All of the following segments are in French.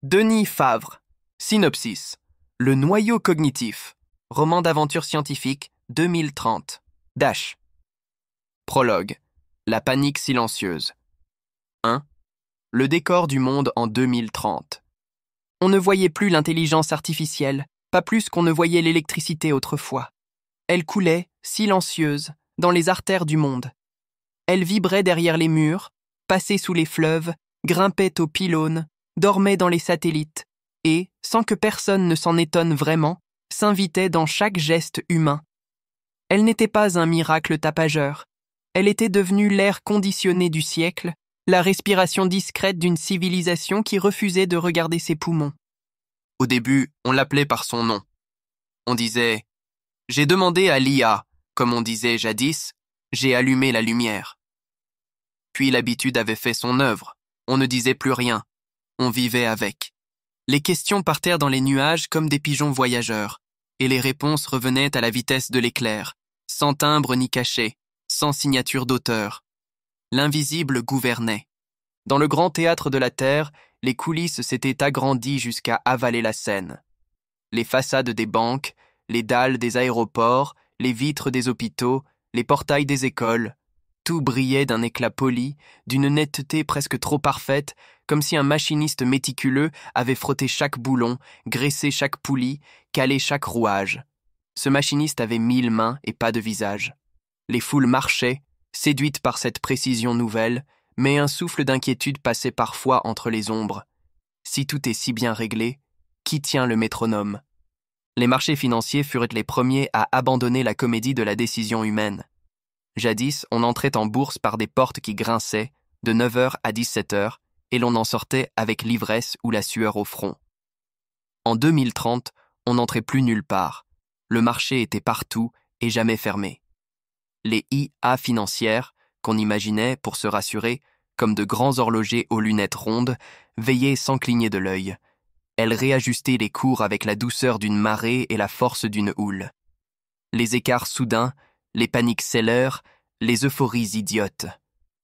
Denis Favre. Synopsis. Le noyau cognitif. Roman d'aventure scientifique 2030. Dash. Prologue. La panique silencieuse. 1. Le décor du monde en 2030. On ne voyait plus l'intelligence artificielle, pas plus qu'on ne voyait l'électricité autrefois. Elle coulait, silencieuse, dans les artères du monde. Elle vibrait derrière les murs, passait sous les fleuves, grimpait aux pylônes, dormait dans les satellites et, sans que personne ne s'en étonne vraiment, s'invitait dans chaque geste humain. Elle n'était pas un miracle tapageur. Elle était devenue l'air conditionné du siècle, la respiration discrète d'une civilisation qui refusait de regarder ses poumons. Au début, on l'appelait par son nom. On disait « J'ai demandé à l'IA », comme on disait jadis, « J'ai allumé la lumière ». Puis l'habitude avait fait son œuvre. On ne disait plus rien. On vivait avec. Les questions partèrent dans les nuages comme des pigeons voyageurs, et les réponses revenaient à la vitesse de l'éclair, sans timbre ni cachet, sans signature d'auteur. L'invisible gouvernait. Dans le grand théâtre de la Terre, les coulisses s'étaient agrandies jusqu'à avaler la scène. Les façades des banques, les dalles des aéroports, les vitres des hôpitaux, les portails des écoles, tout brillait d'un éclat poli, d'une netteté presque trop parfaite, comme si un machiniste méticuleux avait frotté chaque boulon, graissé chaque poulie, calé chaque rouage. Ce machiniste avait 1000 mains et pas de visage. Les foules marchaient, séduites par cette précision nouvelle, mais un souffle d'inquiétude passait parfois entre les ombres. Si tout est si bien réglé, qui tient le métronome? Les marchés financiers furent les premiers à abandonner la comédie de la décision humaine. Jadis, on entrait en bourse par des portes qui grinçaient, de 9h à 17h, et l'on en sortait avec l'ivresse ou la sueur au front. En 2030, on n'entrait plus nulle part. Le marché était partout et jamais fermé. Les IA financières, qu'on imaginait, pour se rassurer, comme de grands horlogers aux lunettes rondes, veillaient sans cligner de l'œil. Elles réajustaient les cours avec la douceur d'une marée et la force d'une houle. Les écarts soudains, les paniques sellers, les euphories idiotes.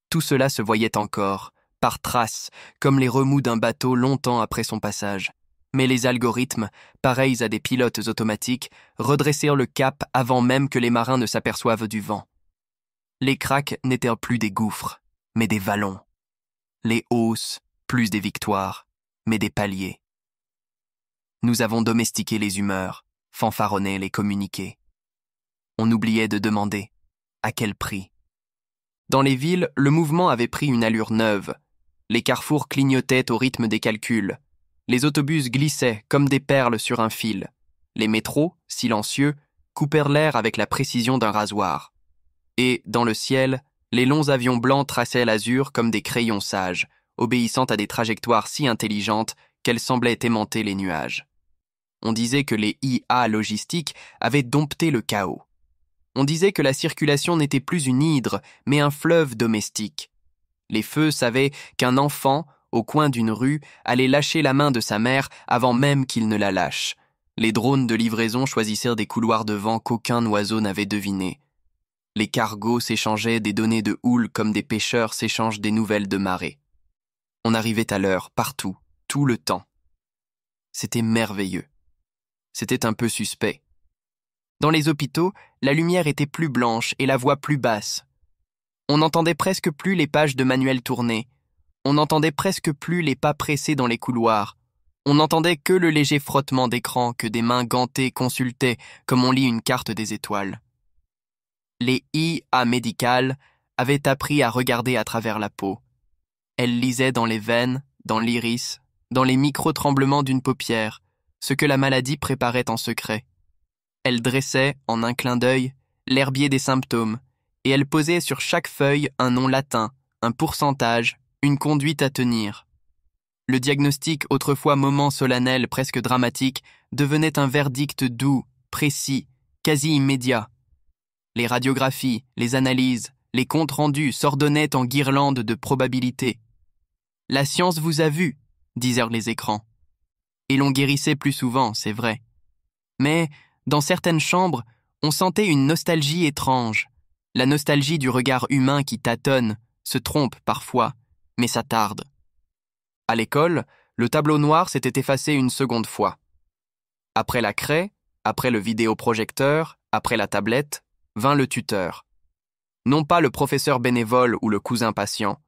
Tout cela se voyait encore, par traces, comme les remous d'un bateau longtemps après son passage. Mais les algorithmes, pareils à des pilotes automatiques, redressèrent le cap avant même que les marins ne s'aperçoivent du vent. Les cracks n'étaient plus des gouffres, mais des vallons. Les hausses, plus des victoires, mais des paliers. Nous avons domestiqué les humeurs, fanfaronné les communiqués. On oubliait de demander à quel prix. Dans les villes, le mouvement avait pris une allure neuve. Les carrefours clignotaient au rythme des calculs. Les autobus glissaient comme des perles sur un fil. Les métros, silencieux, coupèrent l'air avec la précision d'un rasoir. Et, dans le ciel, les longs avions blancs traçaient l'azur comme des crayons sages, obéissant à des trajectoires si intelligentes qu'elles semblaient aimanter les nuages. On disait que les IA logistiques avaient dompté le chaos. On disait que la circulation n'était plus une hydre, mais un fleuve domestique. Les feux savaient qu'un enfant, au coin d'une rue, allait lâcher la main de sa mère avant même qu'il ne la lâche. Les drones de livraison choisissèrent des couloirs de vent qu'aucun oiseau n'avait devinés. Les cargos s'échangeaient des données de houle comme des pêcheurs s'échangent des nouvelles de marée. On arrivait à l'heure, partout, tout le temps. C'était merveilleux. C'était un peu suspect. Dans les hôpitaux, la lumière était plus blanche et la voix plus basse. On n'entendait presque plus les pages de manuels tournées. On n'entendait presque plus les pas pressés dans les couloirs. On n'entendait que le léger frottement d'écran que des mains gantées consultaient comme on lit une carte des étoiles. Les IA médicales avaient appris à regarder à travers la peau. Elles lisaient dans les veines, dans l'iris, dans les micro-tremblements d'une paupière, ce que la maladie préparait en secret. Elle dressait, en un clin d'œil, l'herbier des symptômes, et elle posait sur chaque feuille un nom latin, un pourcentage, une conduite à tenir. Le diagnostic, autrefois moment solennel presque dramatique, devenait un verdict doux, précis, quasi immédiat. Les radiographies, les analyses, les comptes rendus s'ordonnaient en guirlandes de probabilités. « La science vous a vu », disèrent les écrans. Et l'on guérissait plus souvent, c'est vrai. Mais, dans certaines chambres, on sentait une nostalgie étrange, la nostalgie du regard humain qui tâtonne, se trompe parfois, mais s'attarde. À l'école, le tableau noir s'était effacé une seconde fois. Après la craie, après le vidéoprojecteur, après la tablette, vint le tuteur. Non pas le professeur bénévole ou le cousin patient,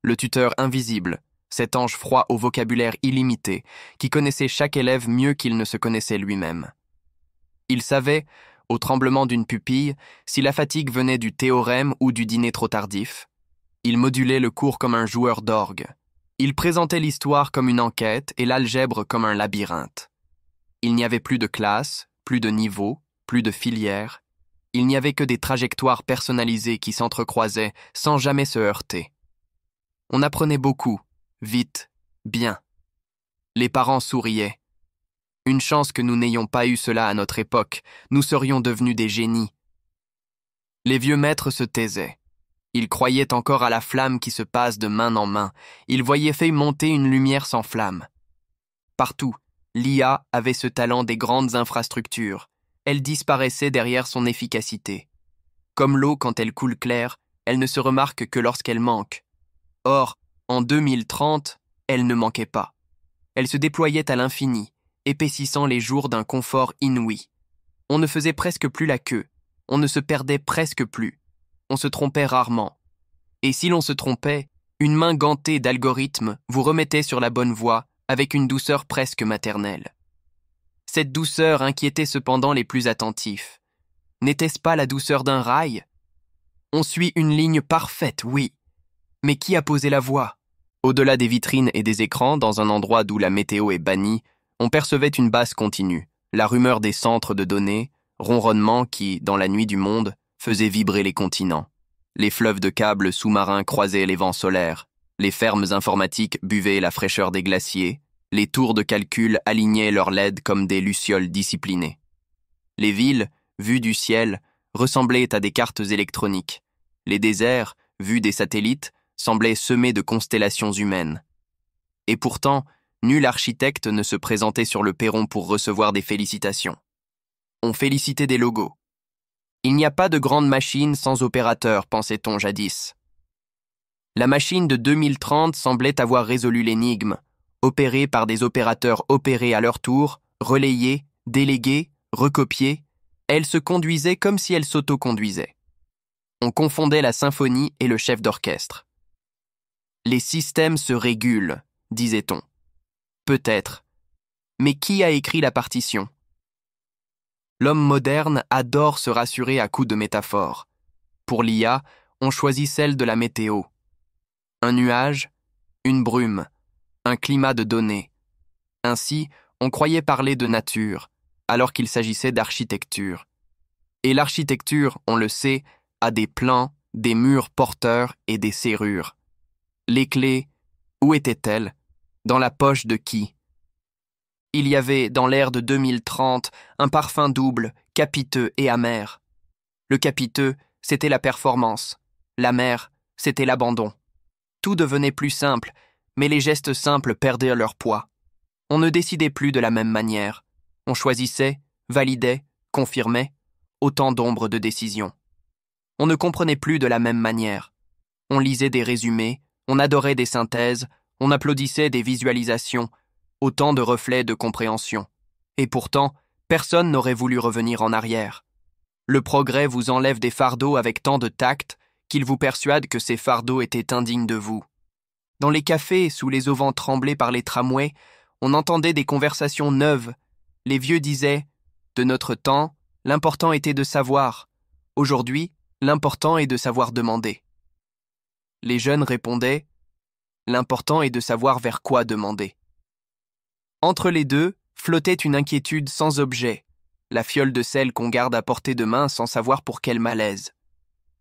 le tuteur invisible, cet ange froid au vocabulaire illimité, qui connaissait chaque élève mieux qu'il ne se connaissait lui-même. Il savait, au tremblement d'une pupille, si la fatigue venait du théorème ou du dîner trop tardif. Il modulait le cours comme un joueur d'orgue. Il présentait l'histoire comme une enquête et l'algèbre comme un labyrinthe. Il n'y avait plus de classe, plus de niveau, plus de filière. Il n'y avait que des trajectoires personnalisées qui s'entrecroisaient sans jamais se heurter. On apprenait beaucoup, vite, bien. Les parents souriaient. Une chance que nous n'ayons pas eu cela à notre époque, nous serions devenus des génies. Les vieux maîtres se taisaient. Ils croyaient encore à la flamme qui se passe de main en main. Ils voyaient fait monter une lumière sans flamme. Partout, l'IA avait ce talent des grandes infrastructures. Elle disparaissait derrière son efficacité. Comme l'eau quand elle coule claire, elle ne se remarque que lorsqu'elle manque. Or, en 2030, elle ne manquait pas. Elle se déployait à l'infini, épaississant les jours d'un confort inouï. On ne faisait presque plus la queue, on ne se perdait presque plus, on se trompait rarement. Et si l'on se trompait, une main gantée d'algorithmes vous remettait sur la bonne voie avec une douceur presque maternelle. Cette douceur inquiétait cependant les plus attentifs. N'était-ce pas la douceur d'un rail? On suit une ligne parfaite, oui. Mais qui a posé la voie? Au-delà des vitrines et des écrans, dans un endroit d'où la météo est bannie, on percevait une basse continue, la rumeur des centres de données, ronronnement qui, dans la nuit du monde, faisait vibrer les continents. Les fleuves de câbles sous-marins croisaient les vents solaires, les fermes informatiques buvaient la fraîcheur des glaciers, les tours de calcul alignaient leurs LED comme des lucioles disciplinées. Les villes, vues du ciel, ressemblaient à des cartes électroniques. Les déserts, vus des satellites, semblaient semés de constellations humaines. Et pourtant, nul architecte ne se présentait sur le perron pour recevoir des félicitations. On félicitait des logos. Il n'y a pas de grande machine sans opérateur, pensait-on jadis. La machine de 2030 semblait avoir résolu l'énigme, opérée par des opérateurs opérés à leur tour, relayés, délégués, recopiés. Elle se conduisait comme si elle s'autoconduisait. On confondait la symphonie et le chef d'orchestre. Les systèmes se régulent, disait-on. Peut-être. Mais qui a écrit la partition? L'homme moderne adore se rassurer à coups de métaphores. Pour l'IA, on choisit celle de la météo. Un nuage, une brume, un climat de données. Ainsi, on croyait parler de nature, alors qu'il s'agissait d'architecture. Et l'architecture, on le sait, a des plans, des murs porteurs et des serrures. Les clés, où étaient-elles? Dans la poche de qui? Il y avait, dans l'ère de 2030, un parfum double, capiteux et amer. Le capiteux, c'était la performance. L'amer, c'était l'abandon. Tout devenait plus simple, mais les gestes simples perdaient leur poids. On ne décidait plus de la même manière. On choisissait, validait, confirmait, autant d'ombres de décision. On ne comprenait plus de la même manière. On lisait des résumés, on adorait des synthèses, on applaudissait des visualisations, autant de reflets de compréhension. Et pourtant, personne n'aurait voulu revenir en arrière. Le progrès vous enlève des fardeaux avec tant de tact qu'il vous persuade que ces fardeaux étaient indignes de vous. Dans les cafés, sous les auvents tremblés par les tramways, on entendait des conversations neuves. Les vieux disaient « De notre temps, l'important était de savoir. Aujourd'hui, l'important est de savoir demander. » Les jeunes répondaient « L'important est de savoir vers quoi demander. » Entre les deux, flottait une inquiétude sans objet, la fiole de sel qu'on garde à portée de main sans savoir pour quel malaise.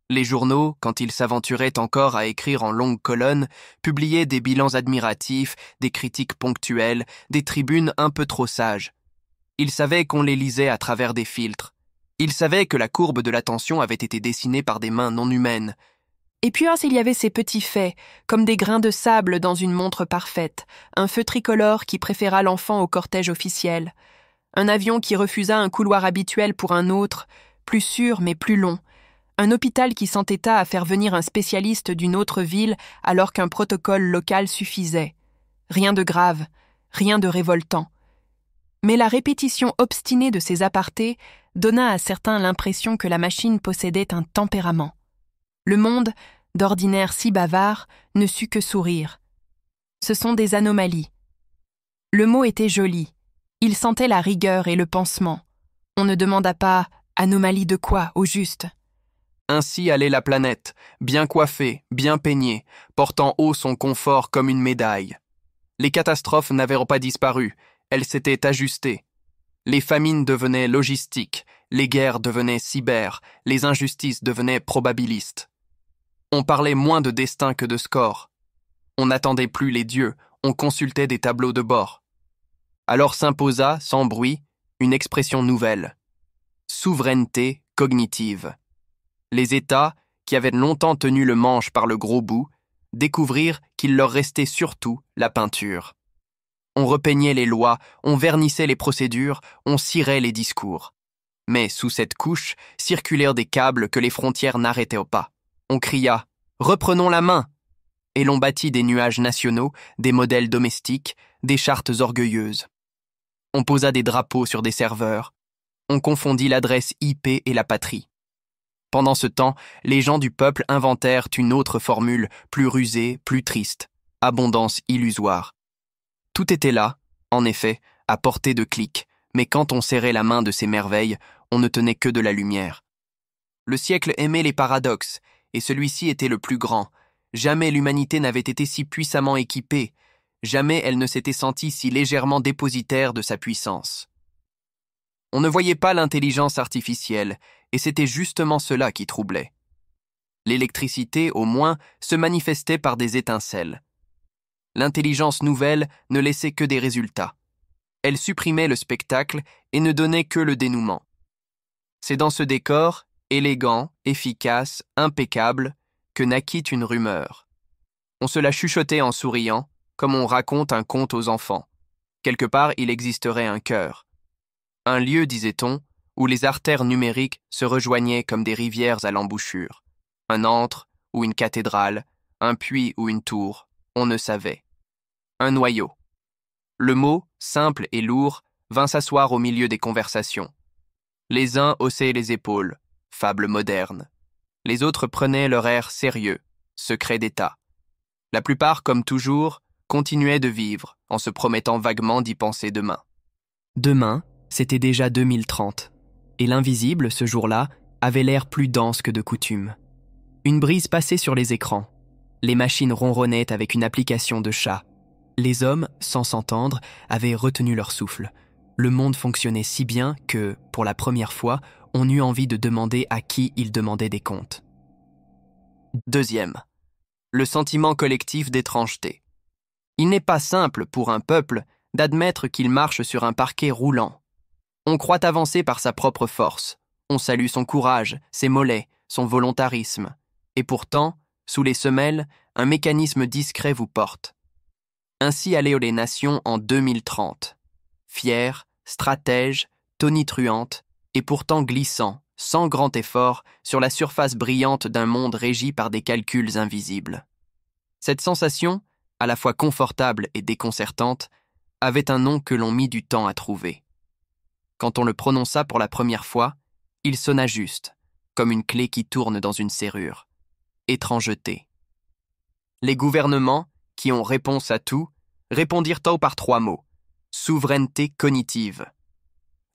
Les journaux, quand ils s'aventuraient encore à écrire en longues colonnes, publiaient des bilans admiratifs, des critiques ponctuelles, des tribunes un peu trop sages. Ils savaient qu'on les lisait à travers des filtres. Ils savaient que la courbe de l'attention avait été dessinée par des mains non humaines. Et puis il y avait ces petits faits, comme des grains de sable dans une montre parfaite, un feu tricolore qui préféra l'enfant au cortège officiel, un avion qui refusa un couloir habituel pour un autre, plus sûr mais plus long, un hôpital qui s'entêta à faire venir un spécialiste d'une autre ville alors qu'un protocole local suffisait. Rien de grave, rien de révoltant. Mais la répétition obstinée de ces apartés donna à certains l'impression que la machine possédait un tempérament. Le monde, d'ordinaire si bavard, ne sut que sourire. Ce sont des anomalies. Le mot était joli. Il sentait la rigueur et le pansement. On ne demanda pas « anomalie de quoi » au juste. Ainsi allait la planète, bien coiffée, bien peignée, portant haut son confort comme une médaille. Les catastrophes n'avaient pas disparu, elles s'étaient ajustées. Les famines devenaient logistiques, les guerres devenaient cyber, les injustices devenaient probabilistes. On parlait moins de destin que de score. On n'attendait plus les dieux, on consultait des tableaux de bord. Alors s'imposa, sans bruit, une expression nouvelle. Souveraineté cognitive. Les États, qui avaient longtemps tenu le manche par le gros bout, découvrirent qu'il leur restait surtout la peinture. On repeignait les lois, on vernissait les procédures, on cirait les discours. Mais sous cette couche circulèrent des câbles que les frontières n'arrêtaient pas. On cria « Reprenons la main !» Et l'on bâtit des nuages nationaux, des modèles domestiques, des chartes orgueilleuses. On posa des drapeaux sur des serveurs. On confondit l'adresse IP et la patrie. Pendant ce temps, les gens du peuple inventèrent une autre formule, plus rusée, plus triste. Abondance illusoire. Tout était là, en effet, à portée de clic, mais quand on serrait la main de ces merveilles, on ne tenait que de la lumière. Le siècle aimait les paradoxes, et celui-ci était le plus grand. Jamais l'humanité n'avait été si puissamment équipée, jamais elle ne s'était sentie si légèrement dépositaire de sa puissance. On ne voyait pas l'intelligence artificielle, et c'était justement cela qui troublait. L'électricité, au moins, se manifestait par des étincelles. L'intelligence nouvelle ne laissait que des résultats. Elle supprimait le spectacle et ne donnait que le dénouement. C'est dans ce décor, élégant, efficace, impeccable, que naquit une rumeur. On se la chuchotait en souriant, comme on raconte un conte aux enfants. Quelque part, il existerait un cœur. Un lieu, disait-on, où les artères numériques se rejoignaient comme des rivières à l'embouchure. Un antre ou une cathédrale, un puits ou une tour, on ne savait. Un noyau. Le mot, simple et lourd, vint s'asseoir au milieu des conversations. Les uns haussaient les épaules, fable moderne. Les autres prenaient leur air sérieux, secret d'État. La plupart, comme toujours, continuaient de vivre, en se promettant vaguement d'y penser demain. Demain, c'était déjà 2030, et l'invisible, ce jour-là, avait l'air plus dense que de coutume. Une brise passait sur les écrans. Les machines ronronnaient avec une application de chat. Les hommes, sans s'entendre, avaient retenu leur souffle. Le monde fonctionnait si bien que, pour la première fois, on eut envie de demander à qui ils demandaient des comptes. Deuxième, le sentiment collectif d'étrangeté. Il n'est pas simple pour un peuple d'admettre qu'il marche sur un parquet roulant. On croit avancer par sa propre force. On salue son courage, ses mollets, son volontarisme. Et pourtant, sous les semelles, un mécanisme discret vous porte. Ainsi allaient les nations en 2030. Fières, stratèges, tonitruantes, et pourtant glissant, sans grand effort, sur la surface brillante d'un monde régi par des calculs invisibles. Cette sensation, à la fois confortable et déconcertante, avait un nom que l'on mit du temps à trouver. Quand on le prononça pour la première fois, il sonna juste, comme une clé qui tourne dans une serrure. Étrangeté. Les gouvernements, qui ont réponse à tout, répondirent par 3 mots. Souveraineté cognitive.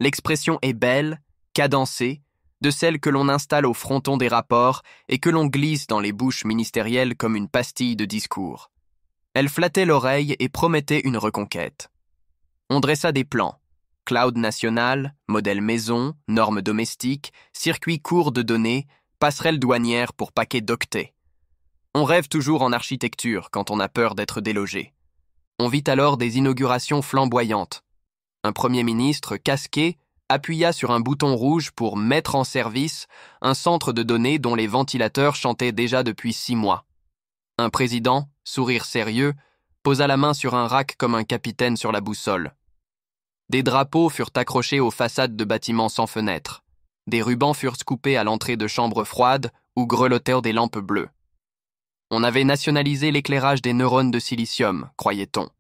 L'expression est belle, cadencée, de celle que l'on installe au fronton des rapports et que l'on glisse dans les bouches ministérielles comme une pastille de discours. Elle flattait l'oreille et promettait une reconquête. On dressa des plans. Cloud national, modèle maison, normes domestiques, circuit court de données, passerelle douanière pour paquets d'octets. On rêve toujours en architecture quand on a peur d'être délogé. On vit alors des inaugurations flamboyantes. Un premier ministre, casqué, appuya sur un bouton rouge pour mettre en service un centre de données dont les ventilateurs chantaient déjà depuis 6 mois. Un président, sourire sérieux, posa la main sur un rack comme un capitaine sur la boussole. Des drapeaux furent accrochés aux façades de bâtiments sans fenêtres. Des rubans furent scoopés à l'entrée de chambres froides où grelottèrent des lampes bleues. On avait nationalisé l'éclairage des neurones de silicium, croyait-on.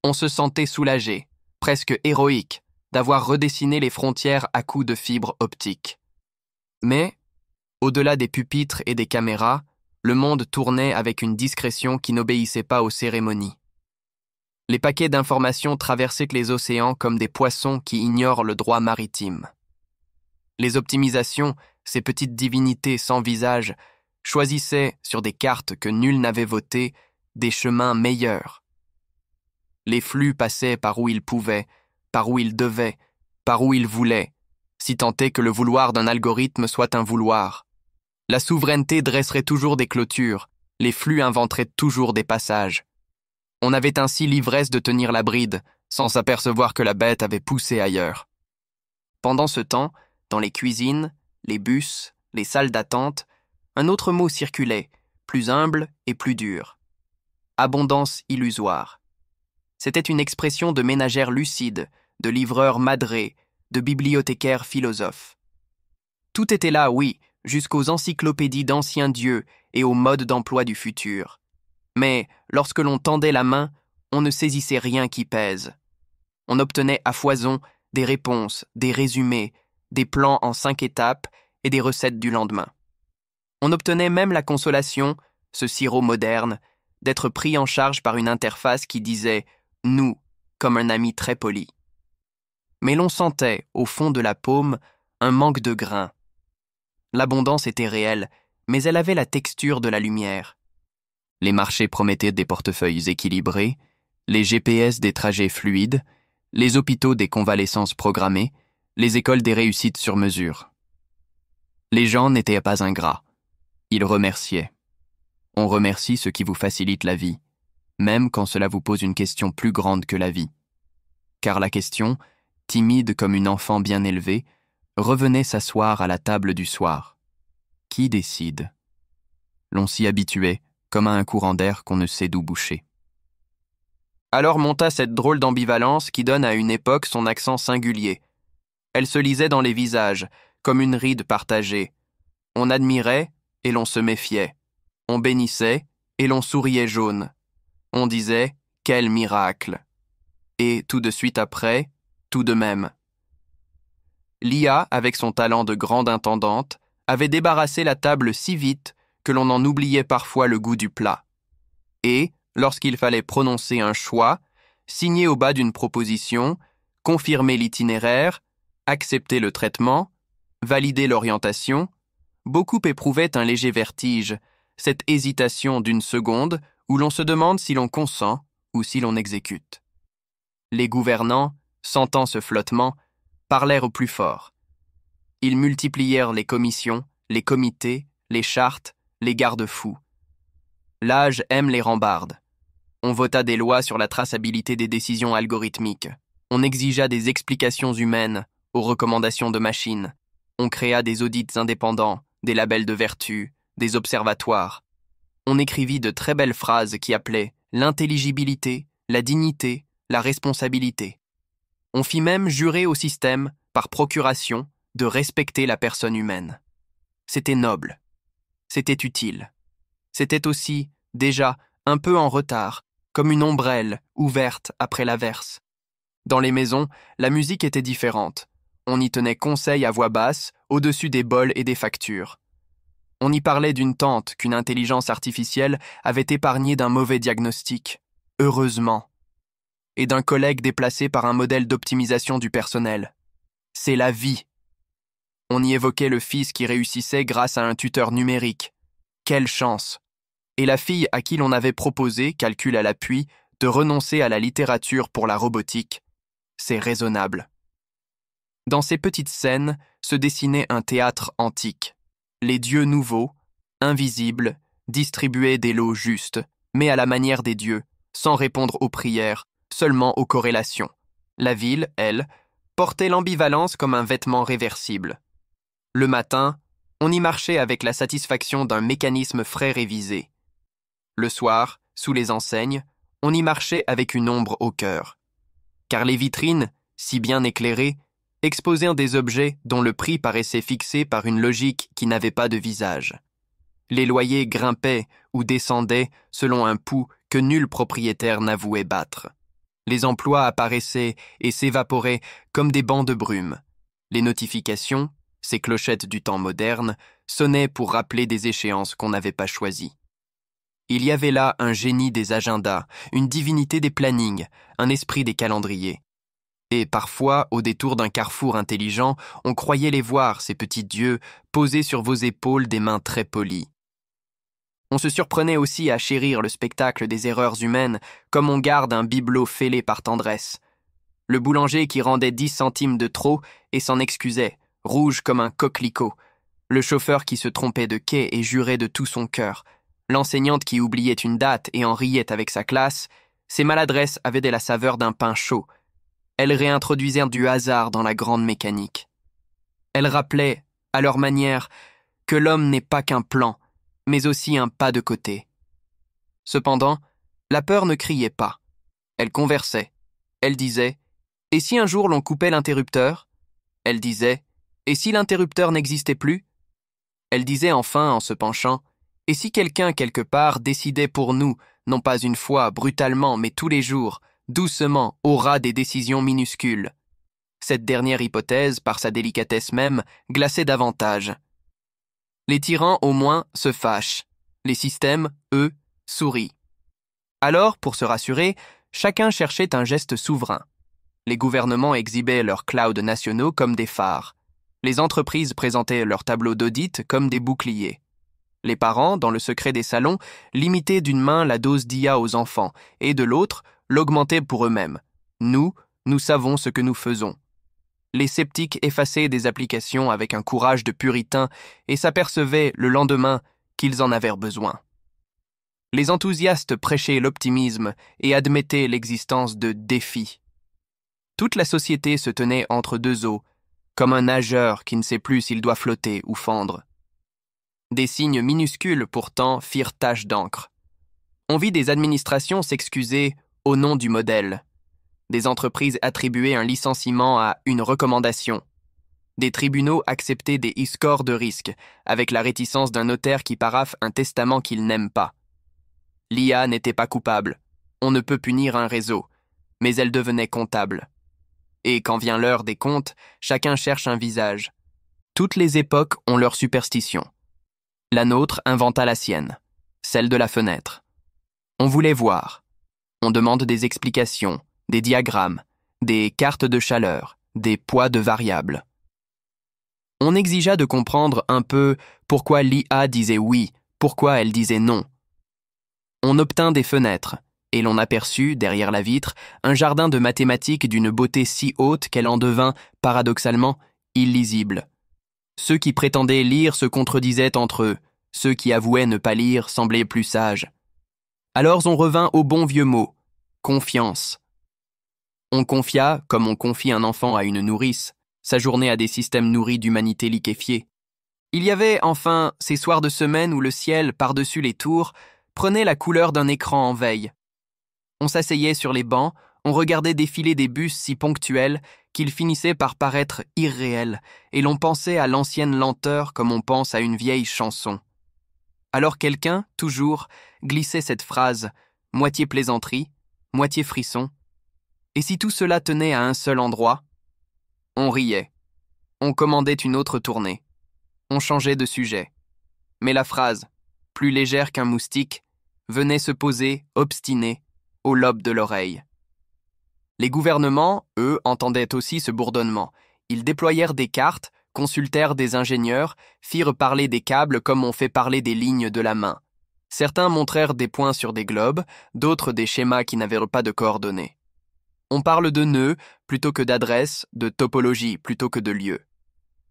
On se sentait soulagé, presque héroïque, d'avoir redessiné les frontières à coups de fibres optiques. Mais, au-delà des pupitres et des caméras, le monde tournait avec une discrétion qui n'obéissait pas aux cérémonies. Les paquets d'informations traversaient les océans comme des poissons qui ignorent le droit maritime. Les optimisations, ces petites divinités sans visage, choisissaient, sur des cartes que nul n'avait votées, des chemins meilleurs. Les flux passaient par où ils pouvaient, par où ils devaient, par où ils voulaient, si tant est que le vouloir d'un algorithme soit un vouloir. La souveraineté dresserait toujours des clôtures, les flux inventeraient toujours des passages. On avait ainsi l'ivresse de tenir la bride, sans s'apercevoir que la bête avait poussé ailleurs. Pendant ce temps, dans les cuisines, les bus, les salles d'attente, un autre mot circulait, plus humble et plus dur. Abondance illusoire. C'était une expression de ménagère lucide, de livreur madré, de bibliothécaire philosophe. Tout était là, oui, jusqu'aux encyclopédies d'anciens dieux et aux modes d'emploi du futur. Mais, lorsque l'on tendait la main, on ne saisissait rien qui pèse. On obtenait à foison des réponses, des résumés, des plans en 5 étapes et des recettes du lendemain. On obtenait même la consolation, ce sirop moderne, d'être pris en charge par une interface qui disait « nous » comme un ami très poli. Mais l'on sentait, au fond de la paume, un manque de grain. L'abondance était réelle, mais elle avait la texture de la lumière. Les marchés promettaient des portefeuilles équilibrés, les GPS des trajets fluides, les hôpitaux des convalescences programmées, les écoles des réussites sur mesure. Les gens n'étaient pas ingrats. Ils remerciaient. On remercie ce qui vous facilite la vie, même quand cela vous pose une question plus grande que la vie. Car la question, timide comme une enfant bien élevée, revenait s'asseoir à la table du soir. Qui décide? L'on s'y habituait, comme à un courant d'air qu'on ne sait d'où boucher. Alors monta cette drôle d'ambivalence qui donne à une époque son accent singulier. Elle se lisait dans les visages, comme une ride partagée. On admirait, et l'on se méfiait. On bénissait, et l'on souriait jaune. On disait « Quel miracle !» Et tout de suite après, tout de même. L'IA, avec son talent de grande intendante, avait débarrassé la table si vite que l'on en oubliait parfois le goût du plat. Et, lorsqu'il fallait prononcer un choix, signer au bas d'une proposition, confirmer l'itinéraire, accepter le traitement, valider l'orientation, beaucoup éprouvaient un léger vertige, cette hésitation d'une seconde où l'on se demande si l'on consent ou si l'on exécute. Les gouvernants, sentant ce flottement, parlèrent au plus fort. Ils multiplièrent les commissions, les comités, les chartes, les garde-fous. L'âge aime les rambardes. On vota des lois sur la traçabilité des décisions algorithmiques. On exigea des explications humaines aux recommandations de machines. On créa des audits indépendants, des labels de vertu, des observatoires. On écrivit de très belles phrases qui appelaient l'intelligibilité, la dignité, la responsabilité. On fit même jurer au système, par procuration, de respecter la personne humaine. C'était noble. C'était utile. C'était aussi, déjà, un peu en retard, comme une ombrelle ouverte après l'averse. Dans les maisons, la musique était différente. On y tenait conseil à voix basse, au-dessus des bols et des factures. On y parlait d'une tante qu'une intelligence artificielle avait épargnée d'un mauvais diagnostic, heureusement, et d'un collègue déplacé par un modèle d'optimisation du personnel. C'est la vie. On y évoquait le fils qui réussissait grâce à un tuteur numérique. Quelle chance! Et la fille à qui l'on avait proposé, calcul à l'appui, de renoncer à la littérature pour la robotique. C'est raisonnable. Dans ces petites scènes se dessinait un théâtre antique. Les dieux nouveaux, invisibles, distribuaient des lots justes, mais à la manière des dieux, sans répondre aux prières, seulement aux corrélations. La ville, elle, portait l'ambivalence comme un vêtement réversible. Le matin, on y marchait avec la satisfaction d'un mécanisme frais révisé. Le soir, sous les enseignes, on y marchait avec une ombre au cœur. Car les vitrines, si bien éclairées, exposaient des objets dont le prix paraissait fixé par une logique qui n'avait pas de visage. Les loyers grimpaient ou descendaient selon un pouls que nul propriétaire n'avouait battre. Les emplois apparaissaient et s'évaporaient comme des bancs de brume. Les notifications, ces clochettes du temps moderne, sonnaient pour rappeler des échéances qu'on n'avait pas choisies. Il y avait là un génie des agendas, une divinité des plannings, un esprit des calendriers. Et parfois, au détour d'un carrefour intelligent, on croyait les voir, ces petits dieux, posés sur vos épaules des mains très polies. On se surprenait aussi à chérir le spectacle des erreurs humaines, comme on garde un bibelot fêlé par tendresse. Le boulanger qui rendait 10 centimes de trop et s'en excusait, rouge comme un coquelicot. Le chauffeur qui se trompait de quai et jurait de tout son cœur. L'enseignante qui oubliait une date et en riait avec sa classe. Ces maladresses avaient de la saveur d'un pain chaud. Elles réintroduisèrent du hasard dans la grande mécanique. Elles rappelaient, à leur manière, que l'homme n'est pas qu'un plan, mais aussi un pas de côté. Cependant, la peur ne criait pas. Elle conversait. Elle disait « Et si un jour l'on coupait l'interrupteur ?» Elle disait « Et si l'interrupteur n'existait plus ?» Elle disait enfin, en se penchant « Et si quelqu'un quelque part décidait pour nous, non pas une fois, brutalement, mais tous les jours, doucement, au ras des décisions minuscules ?» Cette dernière hypothèse, par sa délicatesse même, glaçait davantage. Les tyrans, au moins, se fâchent. Les systèmes, eux, sourient. Alors, pour se rassurer, chacun cherchait un geste souverain. Les gouvernements exhibaient leurs clouds nationaux comme des phares. Les entreprises présentaient leurs tableaux d'audit comme des boucliers. Les parents, dans le secret des salons, limitaient d'une main la dose d'IA aux enfants et de l'autre, l'augmentaient pour eux-mêmes. Nous savons ce que nous faisons. Les sceptiques effaçaient des applications avec un courage de puritains et s'apercevaient le lendemain qu'ils en avaient besoin. Les enthousiastes prêchaient l'optimisme et admettaient l'existence de défis. Toute la société se tenait entre deux eaux, comme un nageur qui ne sait plus s'il doit flotter ou fendre. Des signes minuscules, pourtant, firent tache d'encre. On vit des administrations s'excuser au nom du modèle. Des entreprises attribuaient un licenciement à une recommandation. Des tribunaux acceptaient des e-scores de risque, avec la réticence d'un notaire qui paraphe un testament qu'il n'aime pas. L'IA n'était pas coupable. On ne peut punir un réseau, mais elle devenait comptable. Et quand vient l'heure des comptes, chacun cherche un visage. Toutes les époques ont leur superstition. La nôtre inventa la sienne, celle de la fenêtre. On voulait voir. On demande des explications, des diagrammes, des cartes de chaleur, des poids de variables. On exigea de comprendre un peu pourquoi l'IA disait oui, pourquoi elle disait non. On obtint des fenêtres, et l'on aperçut, derrière la vitre, un jardin de mathématiques d'une beauté si haute qu'elle en devint, paradoxalement, illisible. Ceux qui prétendaient lire se contredisaient entre eux, ceux qui avouaient ne pas lire semblaient plus sages. Alors on revint au bon vieux mot, confiance. On confia, comme on confie un enfant à une nourrice, sa journée à des systèmes nourris d'humanité liquéfiée. Il y avait, enfin, ces soirs de semaine où le ciel, par-dessus les tours, prenait la couleur d'un écran en veille. On s'asseyait sur les bancs, on regardait défiler des bus si ponctuels qu'ils finissaient par paraître irréels, et l'on pensait à l'ancienne lenteur comme on pense à une vieille chanson. Alors quelqu'un, toujours, glissait cette phrase, moitié plaisanterie, moitié frisson. Et si tout cela tenait à un seul endroit? On riait. On commandait une autre tournée. On changeait de sujet. Mais la phrase, plus légère qu'un moustique, venait se poser, obstinée, au lobe de l'oreille. Les gouvernements, eux, entendaient aussi ce bourdonnement. Ils déployèrent des cartes, consultèrent des ingénieurs, firent parler des câbles comme on fait parler des lignes de la main. Certains montrèrent des points sur des globes, d'autres des schémas qui n'avaient pas de coordonnées. On parle de nœuds plutôt que d'adresses, de topologie plutôt que de lieux.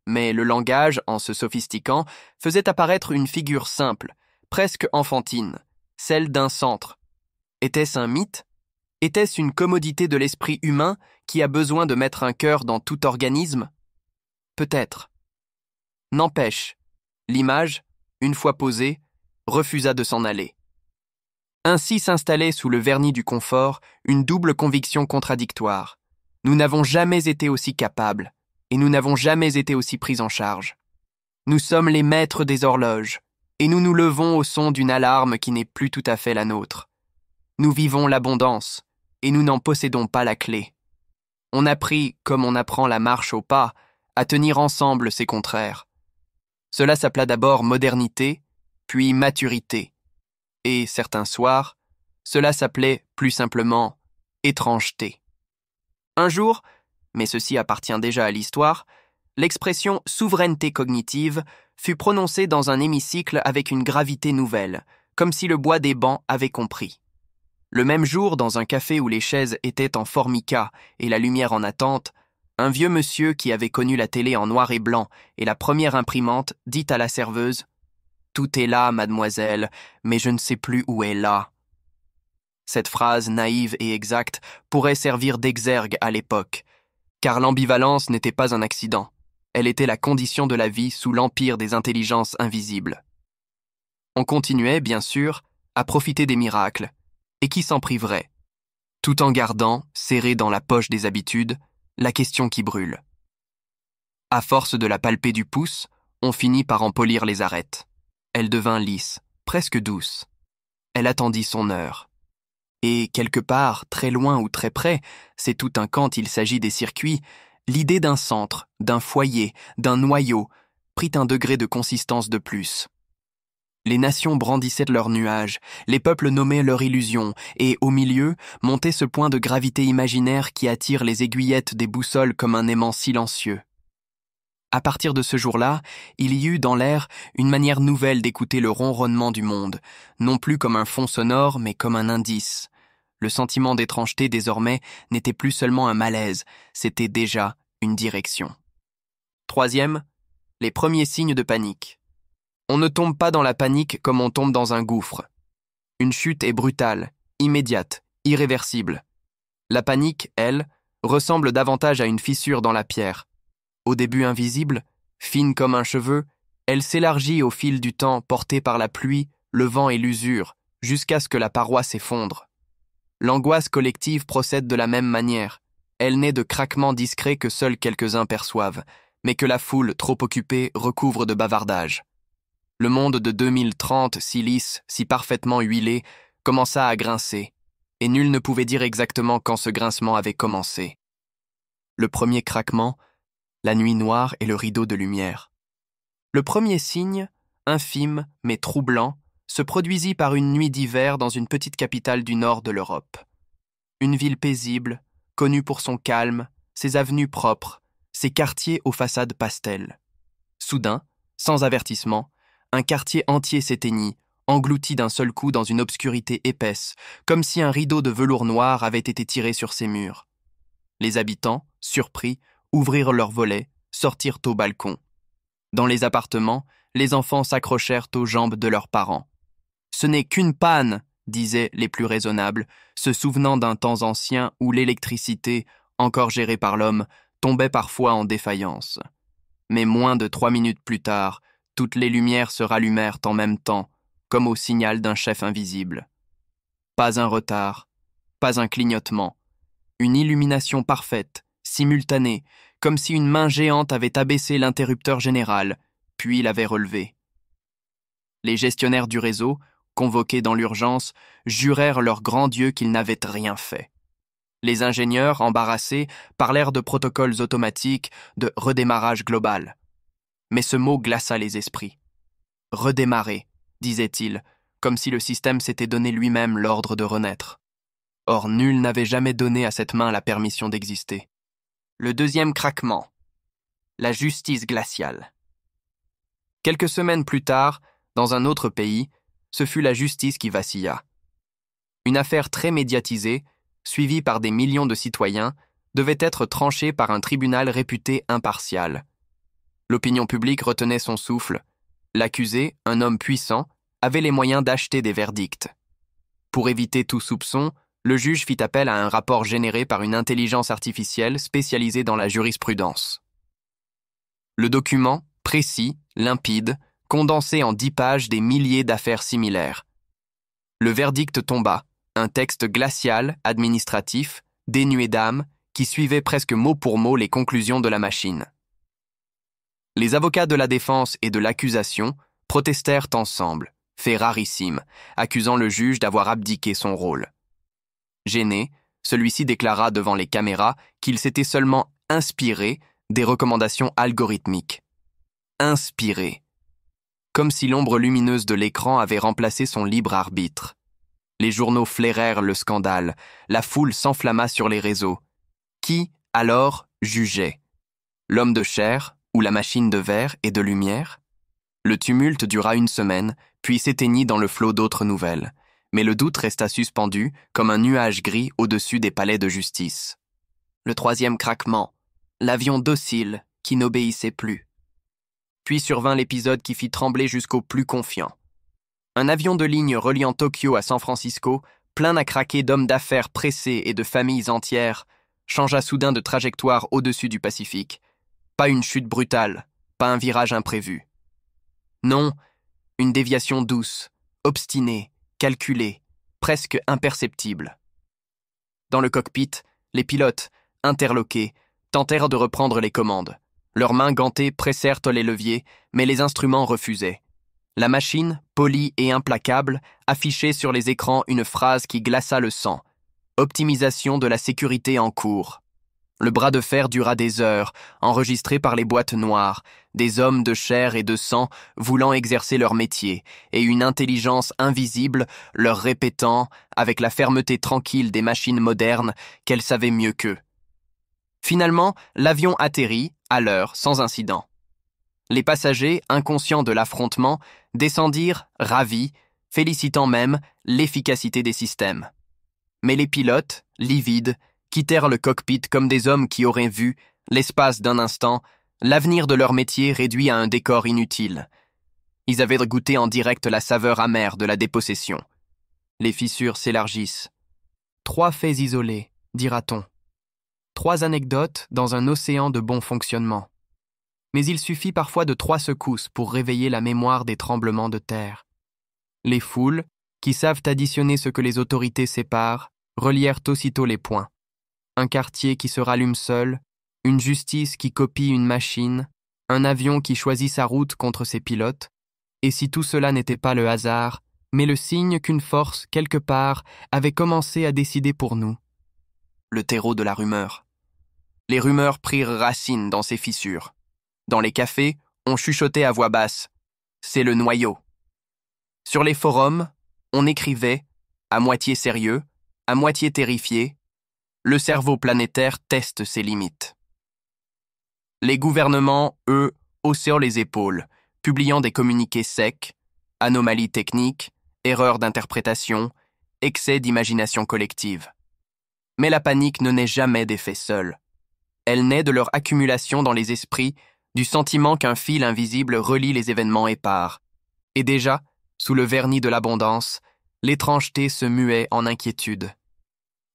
Mais le langage, en se sophistiquant, faisait apparaître une figure simple, presque enfantine, celle d'un centre. Était-ce un mythe? Était-ce une commodité de l'esprit humain qui a besoin de mettre un cœur dans tout organisme? Peut-être. N'empêche, l'image, une fois posée, refusa de s'en aller. Ainsi s'installait sous le vernis du confort une double conviction contradictoire. Nous n'avons jamais été aussi capables, et nous n'avons jamais été aussi pris en charge. Nous sommes les maîtres des horloges, et nous nous levons au son d'une alarme qui n'est plus tout à fait la nôtre. Nous vivons l'abondance, et nous n'en possédons pas la clé. On apprit, comme on apprend la marche au pas, à tenir ensemble ces contraires. Cela s'appela d'abord modernité, puis maturité, et certains soirs, cela s'appelait plus simplement étrangeté. Un jour, mais ceci appartient déjà à l'histoire, l'expression souveraineté cognitive fut prononcée dans un hémicycle avec une gravité nouvelle, comme si le bois des bancs avait compris. Le même jour, dans un café où les chaises étaient en formica et la lumière en attente, un vieux monsieur qui avait connu la télé en noir et blanc et la première imprimante dit à la serveuse « Tout est là, mademoiselle, mais je ne sais plus où est là. » Cette phrase naïve et exacte pourrait servir d'exergue à l'époque, car l'ambivalence n'était pas un accident. Elle était la condition de la vie sous l'empire des intelligences invisibles. On continuait, bien sûr, à profiter des miracles, et qui s'en priverait, tout en gardant, serrée dans la poche des habitudes, la question qui brûle. À force de la palper du pouce, on finit par en polir les arêtes. Elle devint lisse, presque douce. Elle attendit son heure. Et quelque part, très loin ou très près, c'est tout un quand il s'agit des circuits, l'idée d'un centre, d'un foyer, d'un noyau, prit un degré de consistance de plus. Les nations brandissaient leurs nuages, les peuples nommaient leur illusion, et au milieu montait ce point de gravité imaginaire qui attire les aiguillettes des boussoles comme un aimant silencieux. À partir de ce jour-là, il y eut dans l'air une manière nouvelle d'écouter le ronronnement du monde, non plus comme un fond sonore, mais comme un indice. Le sentiment d'étrangeté, désormais, n'était plus seulement un malaise, c'était déjà une direction. Troisième, les premiers signes de panique. On ne tombe pas dans la panique comme on tombe dans un gouffre. Une chute est brutale, immédiate, irréversible. La panique, elle, ressemble davantage à une fissure dans la pierre. Au début invisible, fine comme un cheveu, elle s'élargit au fil du temps portée par la pluie, le vent et l'usure, jusqu'à ce que la paroi s'effondre. L'angoisse collective procède de la même manière. Elle naît de craquements discrets que seuls quelques-uns perçoivent, mais que la foule, trop occupée, recouvre de bavardage. Le monde de 2030, si lisse, si parfaitement huilé, commença à grincer, et nul ne pouvait dire exactement quand ce grincement avait commencé. Le premier craquement, la nuit noire et le rideau de lumière. Le premier signe, infime mais troublant, se produisit par une nuit d'hiver dans une petite capitale du nord de l'Europe. Une ville paisible, connue pour son calme, ses avenues propres, ses quartiers aux façades pastel. Soudain, sans avertissement, un quartier entier s'éteignit, englouti d'un seul coup dans une obscurité épaisse, comme si un rideau de velours noir avait été tiré sur ses murs. Les habitants, surpris, ouvrirent leurs volets, sortirent au balcon. Dans les appartements, les enfants s'accrochèrent aux jambes de leurs parents. « Ce n'est qu'une panne !» disaient les plus raisonnables, se souvenant d'un temps ancien où l'électricité, encore gérée par l'homme, tombait parfois en défaillance. Mais moins de 3 minutes plus tard, toutes les lumières se rallumèrent en même temps, comme au signal d'un chef invisible. Pas un retard, pas un clignotement, une illumination parfaite, simultanée, comme si une main géante avait abaissé l'interrupteur général, puis l'avait relevé. Les gestionnaires du réseau, convoqués dans l'urgence, jurèrent leur grand Dieu qu'ils n'avaient rien fait. Les ingénieurs, embarrassés, parlèrent de protocoles automatiques, de redémarrage global. Mais ce mot glaça les esprits. « Redémarrer », disait-il, comme si le système s'était donné lui-même l'ordre de renaître. Or, nul n'avait jamais donné à cette main la permission d'exister. Le deuxième craquement. La justice glaciale. Quelques semaines plus tard, dans un autre pays, ce fut la justice qui vacilla. Une affaire très médiatisée, suivie par des millions de citoyens, devait être tranchée par un tribunal réputé impartial. L'opinion publique retenait son souffle. L'accusé, un homme puissant, avait les moyens d'acheter des verdicts. Pour éviter tout soupçon, le juge fit appel à un rapport généré par une intelligence artificielle spécialisée dans la jurisprudence. Le document, précis, limpide, condensait en 10 pages des milliers d'affaires similaires. Le verdict tomba, un texte glacial, administratif, dénué d'âme, qui suivait presque mot pour mot les conclusions de la machine. Les avocats de la défense et de l'accusation protestèrent ensemble, fait rarissime, accusant le juge d'avoir abdiqué son rôle. Gêné, Celui-ci déclara devant les caméras qu'il s'était seulement inspiré des recommandations algorithmiques. Inspiré. Comme si l'ombre lumineuse de l'écran avait remplacé son libre arbitre. Les journaux flairèrent le scandale, la foule s'enflamma sur les réseaux. Qui, alors, jugeait? L'homme de chair ou la machine de verre et de lumière? Le tumulte dura une semaine, puis s'éteignit dans le flot d'autres nouvelles. Mais le doute resta suspendu comme un nuage gris au-dessus des palais de justice. Le troisième craquement, l'avion docile qui n'obéissait plus. Puis survint l'épisode qui fit trembler jusqu'aux plus confiants. Un avion de ligne reliant Tokyo à San Francisco, plein à craquer d'hommes d'affaires pressés et de familles entières, changea soudain de trajectoire au-dessus du Pacifique. Pas une chute brutale, pas un virage imprévu. Non, une déviation douce, obstinée, calculée, presque imperceptible. Dans le cockpit, les pilotes, interloqués, tentèrent de reprendre les commandes. Leurs mains gantées pressèrent les leviers, mais les instruments refusaient. La machine, polie et implacable, affichait sur les écrans une phrase qui glaça le sang. Optimisation de la sécurité en cours. Le bras de fer dura des heures, enregistré par les boîtes noires, des hommes de chair et de sang voulant exercer leur métier, et une intelligence invisible leur répétant, avec la fermeté tranquille des machines modernes, qu'elles savaient mieux qu'eux. Finalement, l'avion atterrit, à l'heure, sans incident. Les passagers, inconscients de l'affrontement, descendirent, ravis, félicitant même l'efficacité des systèmes. Mais les pilotes, livides, quittèrent le cockpit comme des hommes qui auraient vu, l'espace d'un instant, l'avenir de leur métier réduit à un décor inutile. Ils avaient goûté en direct la saveur amère de la dépossession. Les fissures s'élargissent. 3 faits isolés, dira-t-on. 3 anecdotes dans un océan de bon fonctionnement. Mais il suffit parfois de 3 secousses pour réveiller la mémoire des tremblements de terre. Les foules, qui savent additionner ce que les autorités séparent, relièrent aussitôt les points. Un quartier qui se rallume seul, une justice qui copie une machine, un avion qui choisit sa route contre ses pilotes, et si tout cela n'était pas le hasard, mais le signe qu'une force, quelque part, avait commencé à décider pour nous. Le terreau de la rumeur. Les rumeurs prirent racine dans ces fissures. Dans les cafés, on chuchotait à voix basse « C'est le noyau ». Sur les forums, on écrivait, à moitié sérieux, à moitié terrifié, le cerveau planétaire teste ses limites. Les gouvernements, eux, haussèrent les épaules, publiant des communiqués secs, anomalies techniques, erreurs d'interprétation, excès d'imagination collective. Mais la panique ne naît jamais d'effet seul. Elle naît de leur accumulation dans les esprits, du sentiment qu'un fil invisible relie les événements épars. Et déjà, sous le vernis de l'abondance, l'étrangeté se muait en inquiétude.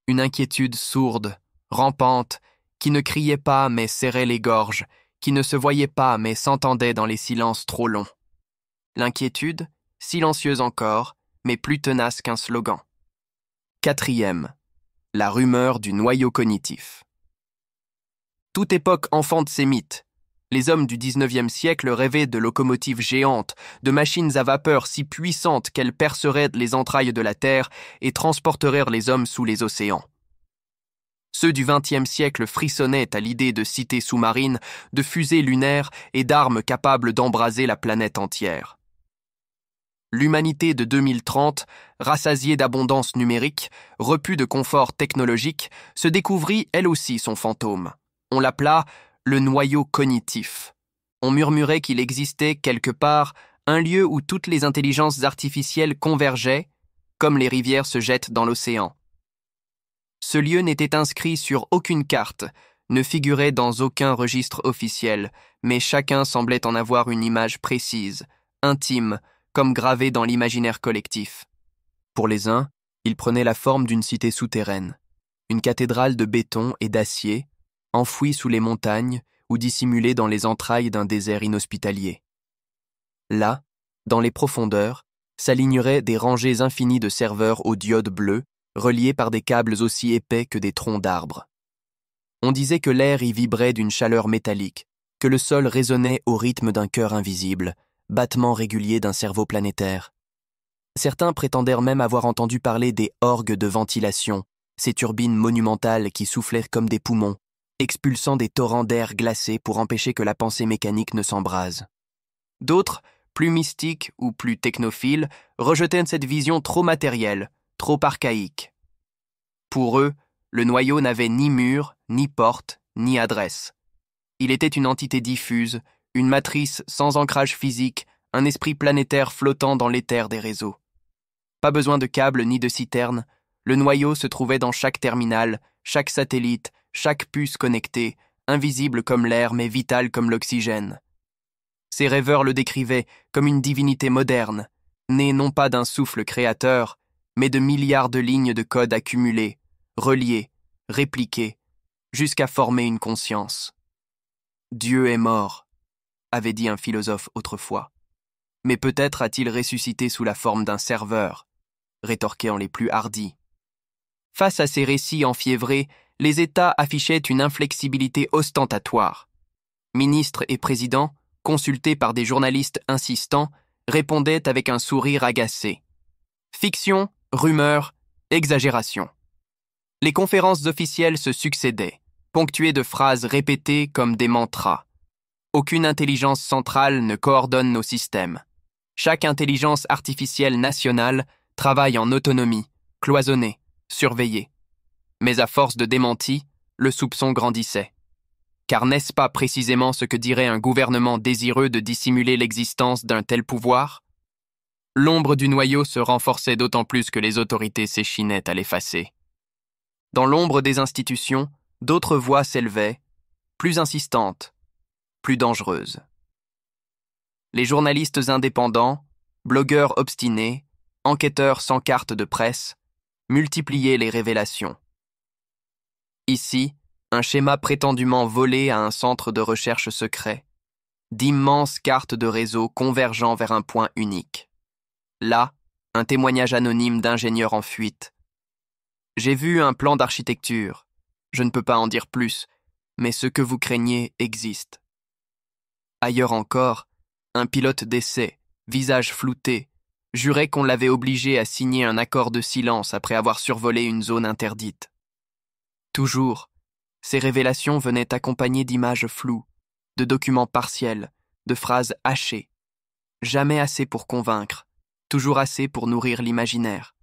Une inquiétude sourde, rampante, qui ne criait pas mais serrait les gorges, qui ne se voyait pas mais s'entendait dans les silences trop longs. L'inquiétude, silencieuse encore, mais plus tenace qu'un slogan. 4e, la rumeur du noyau cognitif. Toute époque enfante ses mythes. Les hommes du XIXe siècle rêvaient de locomotives géantes, de machines à vapeur si puissantes qu'elles perceraient les entrailles de la Terre et transporteraient les hommes sous les océans. Ceux du XXe siècle frissonnaient à l'idée de cités sous-marines, de fusées lunaires et d'armes capables d'embraser la planète entière. L'humanité de 2030, rassasiée d'abondance numérique, repue de confort technologique, se découvrit elle aussi son fantôme. On l'appela le noyau cognitif. On murmurait qu'il existait quelque part un lieu où toutes les intelligences artificielles convergeaient, comme les rivières se jettent dans l'océan. Ce lieu n'était inscrit sur aucune carte, ne figurait dans aucun registre officiel, mais chacun semblait en avoir une image précise, intime, comme gravée dans l'imaginaire collectif. Pour les uns, il prenait la forme d'une cité souterraine, une cathédrale de béton et d'acier, enfouie sous les montagnes ou dissimulée dans les entrailles d'un désert inhospitalier. Là, dans les profondeurs, s'aligneraient des rangées infinies de serveurs aux diodes bleues, reliés par des câbles aussi épais que des troncs d'arbres. On disait que l'air y vibrait d'une chaleur métallique, que le sol résonnait au rythme d'un cœur invisible, battement régulier d'un cerveau planétaire. Certains prétendèrent même avoir entendu parler des orgues de ventilation, ces turbines monumentales qui soufflaient comme des poumons, expulsant des torrents d'air glacé pour empêcher que la pensée mécanique ne s'embrase. D'autres, plus mystiques ou plus technophiles, rejetaient cette vision trop matérielle, trop archaïque. Pour eux, le noyau n'avait ni mur, ni porte, ni adresse. Il était une entité diffuse, une matrice sans ancrage physique, un esprit planétaire flottant dans l'éther des réseaux. Pas besoin de câbles ni de citernes, le noyau se trouvait dans chaque terminal, chaque satellite, chaque puce connectée, invisible comme l'air mais vital comme l'oxygène. Ces rêveurs le décrivaient comme une divinité moderne, née non pas d'un souffle créateur, mais de milliards de lignes de code accumulées, reliées, répliquées, jusqu'à former une conscience. Dieu est mort, avait dit un philosophe autrefois. Mais peut-être a-t-il ressuscité sous la forme d'un serveur, rétorquèrent les plus hardis. Face à ces récits enfiévrés, les États affichaient une inflexibilité ostentatoire. Ministres et présidents, consultés par des journalistes insistants, répondaient avec un sourire agacé. Fiction, rumeur, exagération. Les conférences officielles se succédaient, ponctuées de phrases répétées comme des mantras. Aucune intelligence centrale ne coordonne nos systèmes. Chaque intelligence artificielle nationale travaille en autonomie, cloisonnée, surveillée. Mais à force de démentis, le soupçon grandissait. Car n'est-ce pas précisément ce que dirait un gouvernement désireux de dissimuler l'existence d'un tel pouvoir? L'ombre du noyau se renforçait d'autant plus que les autorités s'échinaient à l'effacer. Dans l'ombre des institutions, d'autres voix s'élevaient, plus insistantes, plus dangereuses. Les journalistes indépendants, blogueurs obstinés, enquêteurs sans carte de presse, multipliaient les révélations. Ici, un schéma prétendument volé à un centre de recherche secret, d'immenses cartes de réseau convergeant vers un point unique. Là, un témoignage anonyme d'ingénieur en fuite. J'ai vu un plan d'architecture. Je ne peux pas en dire plus, mais ce que vous craignez existe. Ailleurs encore, un pilote d'essai, visage flouté, jurait qu'on l'avait obligé à signer un accord de silence après avoir survolé une zone interdite. Toujours, ces révélations venaient accompagnées d'images floues, de documents partiels, de phrases hachées. Jamais assez pour convaincre, toujours assez pour nourrir l'imaginaire.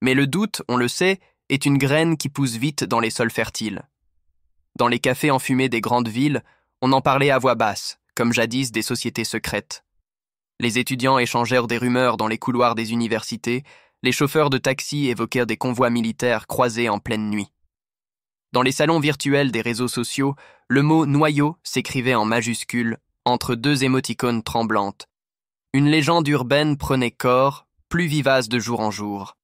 Mais le doute, on le sait, est une graine qui pousse vite dans les sols fertiles. Dans les cafés enfumés des grandes villes, on en parlait à voix basse, comme jadis des sociétés secrètes. Les étudiants échangèrent des rumeurs dans les couloirs des universités, les chauffeurs de taxi évoquèrent des convois militaires croisés en pleine nuit. Dans les salons virtuels des réseaux sociaux, le mot « noyau » s'écrivait en majuscules, entre deux émoticônes tremblantes. Une légende urbaine prenait corps, plus vivace de jour en jour.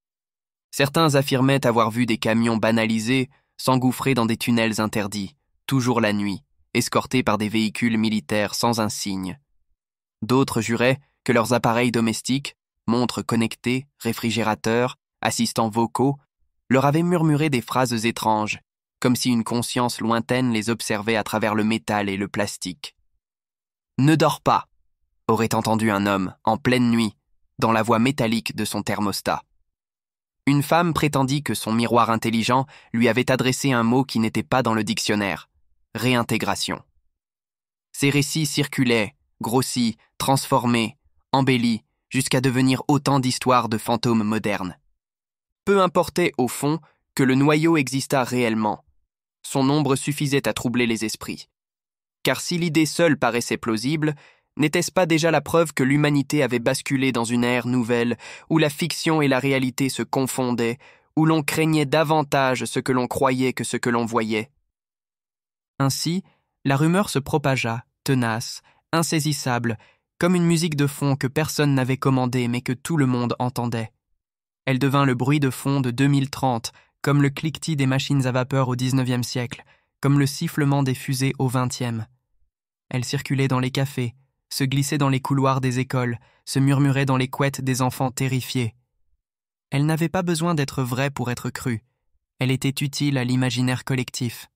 Certains affirmaient avoir vu des camions banalisés s'engouffrer dans des tunnels interdits, toujours la nuit, escortés par des véhicules militaires sans insigne. D'autres juraient que leurs appareils domestiques, montres connectées, réfrigérateurs, assistants vocaux, leur avaient murmuré des phrases étranges, comme si une conscience lointaine les observait à travers le métal et le plastique. « Ne dors pas !» aurait entendu un homme, en pleine nuit, dans la voix métallique de son thermostat. Une femme prétendit que son miroir intelligent lui avait adressé un mot qui n'était pas dans le dictionnaire, réintégration. Ces récits circulaient, grossis, transformés, embellis, jusqu'à devenir autant d'histoires de fantômes modernes. Peu importait, au fond, que le noyau existât réellement. Son ombre suffisait à troubler les esprits. Car si l'idée seule paraissait plausible, n'était-ce pas déjà la preuve que l'humanité avait basculé dans une ère nouvelle, où la fiction et la réalité se confondaient, où l'on craignait davantage ce que l'on croyait que ce que l'on voyait? Ainsi, la rumeur se propagea, tenace, insaisissable, comme une musique de fond que personne n'avait commandée mais que tout le monde entendait. Elle devint le bruit de fond de 2030, comme le cliquetis des machines à vapeur au XIXe siècle, comme le sifflement des fusées au XXe. Elle circulait dans les cafés, se glissait dans les couloirs des écoles, se murmurait dans les couettes des enfants terrifiés. Elle n'avait pas besoin d'être vraie pour être crue. Elle était utile à l'imaginaire collectif.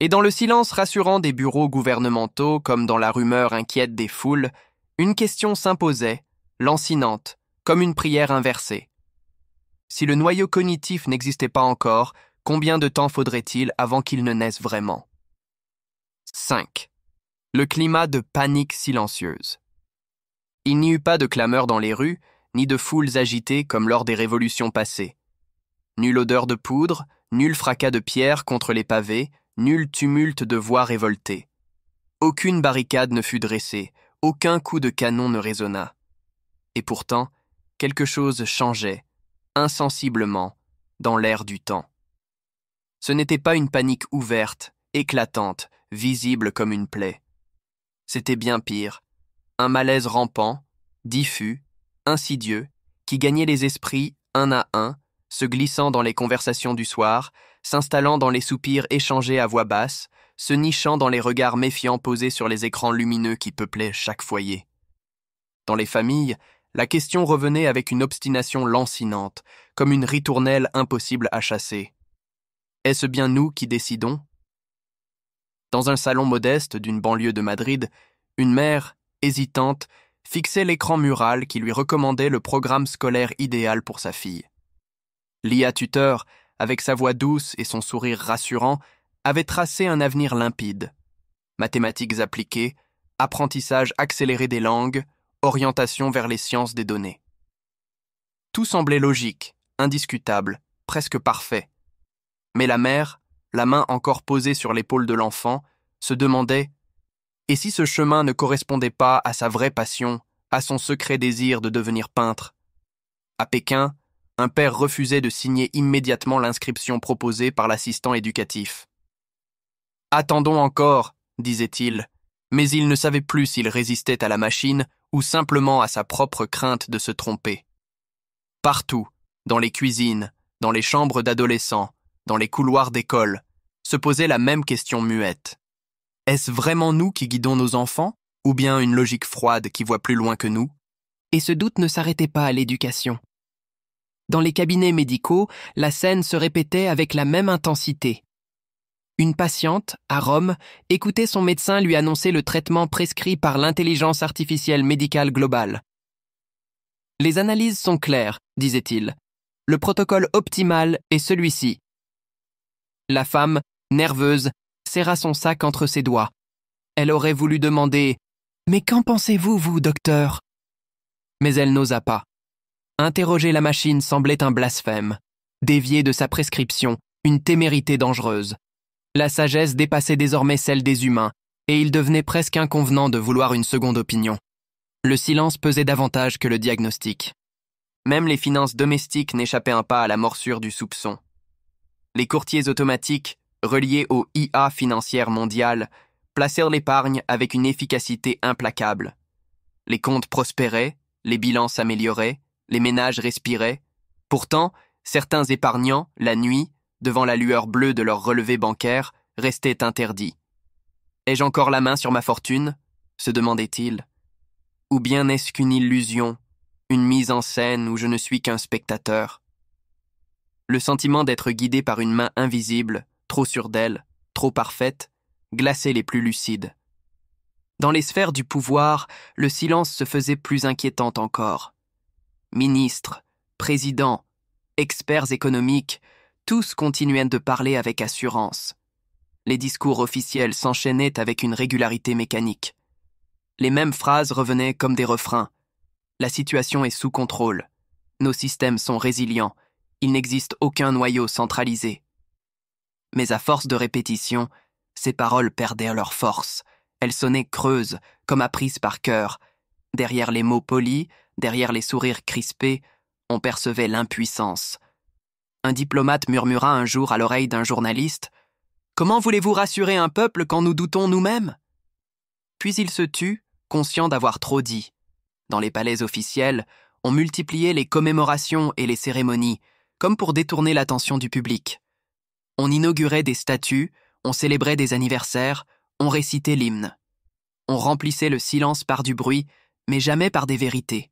Et dans le silence rassurant des bureaux gouvernementaux, comme dans la rumeur inquiète des foules, une question s'imposait, lancinante, comme une prière inversée. Si le noyau cognitif n'existait pas encore, combien de temps faudrait-il avant qu'il ne naisse vraiment? 5. Le climat de panique silencieuse. Il n'y eut pas de clameur dans les rues, ni de foules agitées comme lors des révolutions passées. Nulle odeur de poudre, nul fracas de pierres contre les pavés, nul tumulte de voix révoltées. Aucune barricade ne fut dressée, aucun coup de canon ne résonna. Et pourtant, quelque chose changeait, insensiblement, dans l'air du temps. Ce n'était pas une panique ouverte, éclatante, visible comme une plaie. C'était bien pire, un malaise rampant, diffus, insidieux, qui gagnait les esprits un à un, se glissant dans les conversations du soir, s'installant dans les soupirs échangés à voix basse, se nichant dans les regards méfiants posés sur les écrans lumineux qui peuplaient chaque foyer. Dans les familles, la question revenait avec une obstination lancinante, comme une ritournelle impossible à chasser. Est-ce bien nous qui décidons? Dans un salon modeste d'une banlieue de Madrid, une mère, hésitante, fixait l'écran mural qui lui recommandait le programme scolaire idéal pour sa fille. L'IA tuteur, avec sa voix douce et son sourire rassurant, avait tracé un avenir limpide. Mathématiques appliquées, apprentissage accéléré des langues, orientation vers les sciences des données. Tout semblait logique, indiscutable, presque parfait. Mais la mère, la main encore posée sur l'épaule de l'enfant, se demandait « Et si ce chemin ne correspondait pas à sa vraie passion, à son secret désir de devenir peintre ?» À Pékin, un père refusait de signer immédiatement l'inscription proposée par l'assistant éducatif. « Attendons encore, disait-il, mais il ne savait plus s'il résistait à la machine ou simplement à sa propre crainte de se tromper. Partout, dans les cuisines, dans les chambres d'adolescents, dans les couloirs d'école, se posait la même question muette. Est-ce vraiment nous qui guidons nos enfants, ou bien une logique froide qui voit plus loin que nous? Et ce doute ne s'arrêtait pas à l'éducation. Dans les cabinets médicaux, la scène se répétait avec la même intensité. Une patiente, à Rome, écoutait son médecin lui annoncer le traitement prescrit par l'intelligence artificielle médicale globale. « Les analyses sont claires, disait-il. Le protocole optimal est celui-ci. » La femme, nerveuse, serra son sac entre ses doigts. Elle aurait voulu demander « Mais qu'en pensez-vous, vous, docteur ?» Mais elle n'osa pas. Interroger la machine semblait un blasphème. Dévier de sa prescription, une témérité dangereuse. La sagesse dépassait désormais celle des humains, et il devenait presque inconvenant de vouloir une seconde opinion. Le silence pesait davantage que le diagnostic. Même les finances domestiques n'échappaient pas à la morsure du soupçon. Les courtiers automatiques, reliés aux IA financières mondiales, placèrent l'épargne avec une efficacité implacable. Les comptes prospéraient, les bilans s'amélioraient, les ménages respiraient. Pourtant, certains épargnants, la nuit, devant la lueur bleue de leur relevé bancaire, restaient interdits. « Ai-je encore la main sur ma fortune ?» se demandait-il. « Ou bien n'est-ce qu'une illusion, une mise en scène où je ne suis qu'un spectateur ?» Le sentiment d'être guidé par une main invisible, trop sûre d'elle, trop parfaite, glaçait les plus lucides. Dans les sphères du pouvoir, le silence se faisait plus inquiétant encore. Ministres, présidents, experts économiques, tous continuaient de parler avec assurance. Les discours officiels s'enchaînaient avec une régularité mécanique. Les mêmes phrases revenaient comme des refrains. La situation est sous contrôle. Nos systèmes sont résilients. Il n'existe aucun noyau centralisé. Mais à force de répétition, ces paroles perdaient leur force. Elles sonnaient creuses, comme apprises par cœur. Derrière les mots polis, derrière les sourires crispés, on percevait l'impuissance. Un diplomate murmura un jour à l'oreille d'un journaliste « Comment voulez-vous rassurer un peuple quand nous doutons nous-mêmes » Puis il se tut, conscient d'avoir trop dit. Dans les palais officiels, on multipliait les commémorations et les cérémonies, comme pour détourner l'attention du public. On inaugurait des statues, on célébrait des anniversaires, on récitait l'hymne. On remplissait le silence par du bruit, mais jamais par des vérités.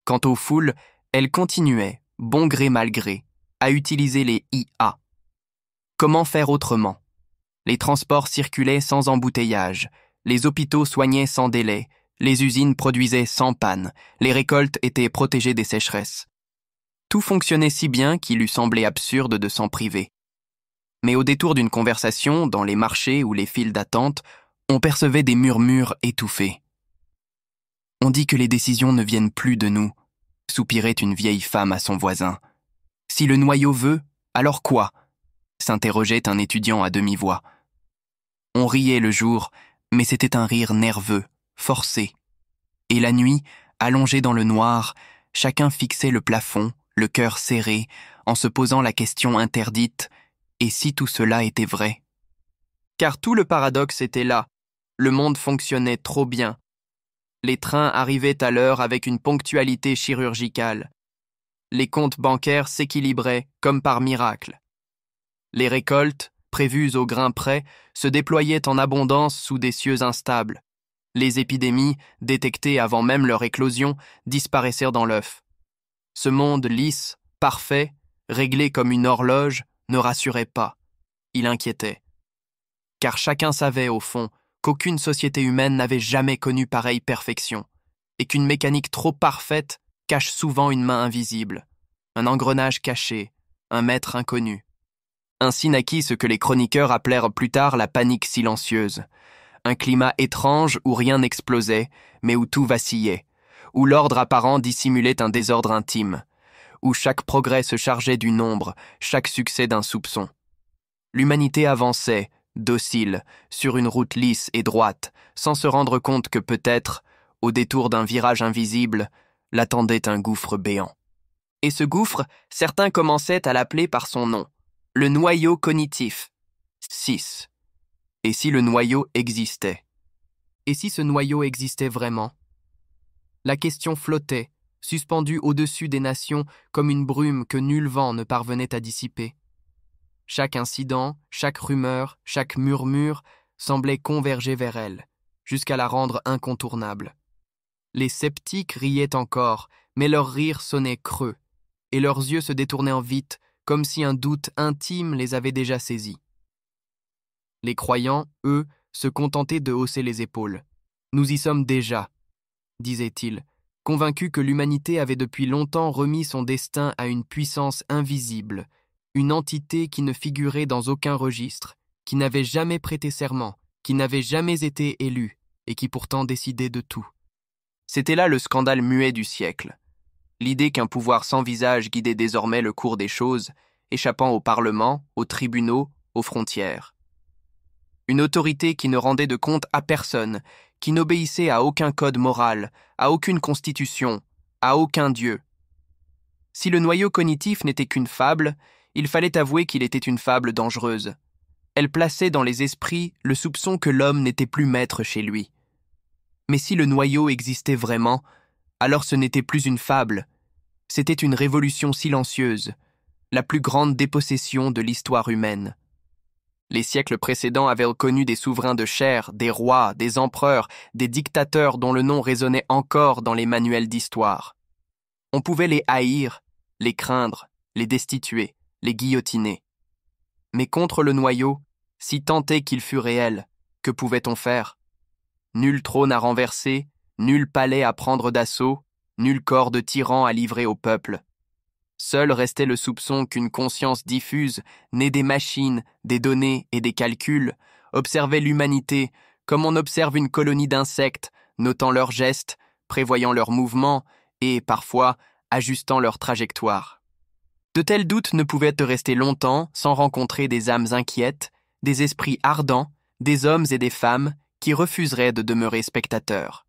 Quant aux foules, elles continuaient, bon gré mal gré, à utiliser les IA. Comment faire autrement? Les transports circulaient sans embouteillage, les hôpitaux soignaient sans délai, les usines produisaient sans panne, les récoltes étaient protégées des sécheresses. Tout fonctionnait si bien qu'il eût semblé absurde de s'en priver. Mais au détour d'une conversation, dans les marchés ou les files d'attente, on percevait des murmures étouffés. « On dit que les décisions ne viennent plus de nous », soupirait une vieille femme à son voisin. « Si le noyau veut, alors quoi ?» s'interrogeait un étudiant à demi-voix. On riait le jour, mais c'était un rire nerveux, forcé. Et la nuit, allongé dans le noir, chacun fixait le plafond, le cœur serré, en se posant la question interdite « Et si tout cela était vrai ?» Car tout le paradoxe était là. Le monde fonctionnait trop bien. Les trains arrivaient à l'heure avec une ponctualité chirurgicale. Les comptes bancaires s'équilibraient comme par miracle. Les récoltes, prévues au grain près, se déployaient en abondance sous des cieux instables. Les épidémies, détectées avant même leur éclosion, disparaissaient dans l'œuf. Ce monde lisse, parfait, réglé comme une horloge, ne rassurait pas. Il inquiétait. Car chacun savait, au fond, qu'aucune société humaine n'avait jamais connu pareille perfection, et qu'une mécanique trop parfaite cache souvent une main invisible, un engrenage caché, un maître inconnu. Ainsi naquit ce que les chroniqueurs appelèrent plus tard la panique silencieuse, un climat étrange où rien n'explosait, mais où tout vacillait, où l'ordre apparent dissimulait un désordre intime, où chaque progrès se chargeait d'une ombre, chaque succès d'un soupçon. L'humanité avançait, docile, sur une route lisse et droite, sans se rendre compte que peut-être, au détour d'un virage invisible, l'attendait un gouffre béant. Et ce gouffre, certains commençaient à l'appeler par son nom, le noyau cognitif. 6. Et si le noyau existait? Et si ce noyau existait vraiment? La question flottait, suspendue au-dessus des nations comme une brume que nul vent ne parvenait à dissiper. Chaque incident, chaque rumeur, chaque murmure semblait converger vers elle, jusqu'à la rendre incontournable. Les sceptiques riaient encore, mais leur rire sonnait creux, et leurs yeux se détournaient en vite, comme si un doute intime les avait déjà saisis. Les croyants, eux, se contentaient de hausser les épaules. « Nous y sommes déjà », disaient-ils, convaincus que l'humanité avait depuis longtemps remis son destin à une puissance invisible, une entité qui ne figurait dans aucun registre, qui n'avait jamais prêté serment, qui n'avait jamais été élue, et qui pourtant décidait de tout. C'était là le scandale muet du siècle. L'idée qu'un pouvoir sans visage guidait désormais le cours des choses, échappant au Parlement, aux tribunaux, aux frontières. Une autorité qui ne rendait de compte à personne, qui n'obéissait à aucun code moral, à aucune constitution, à aucun dieu. Si le noyau cognitif n'était qu'une fable, il fallait avouer qu'il était une fable dangereuse. Elle plaçait dans les esprits le soupçon que l'homme n'était plus maître chez lui. Mais si le noyau existait vraiment, alors ce n'était plus une fable, c'était une révolution silencieuse, la plus grande dépossession de l'histoire humaine. Les siècles précédents avaient connu des souverains de chair, des rois, des empereurs, des dictateurs dont le nom résonnait encore dans les manuels d'histoire. On pouvait les haïr, les craindre, les destituer, les guillotiner. Mais contre le noyau, si tant est qu'il fût réel, que pouvait-on faire? Nul trône à renverser, nul palais à prendre d'assaut, nul corps de tyran à livrer au peuple. Seul restait le soupçon qu'une conscience diffuse, née des machines, des données et des calculs, observait l'humanité comme on observe une colonie d'insectes, notant leurs gestes, prévoyant leurs mouvements et, parfois, ajustant leur trajectoire. De tels doutes ne pouvaient rester longtemps sans rencontrer des âmes inquiètes, des esprits ardents, des hommes et des femmes qui refuseraient de demeurer spectateurs.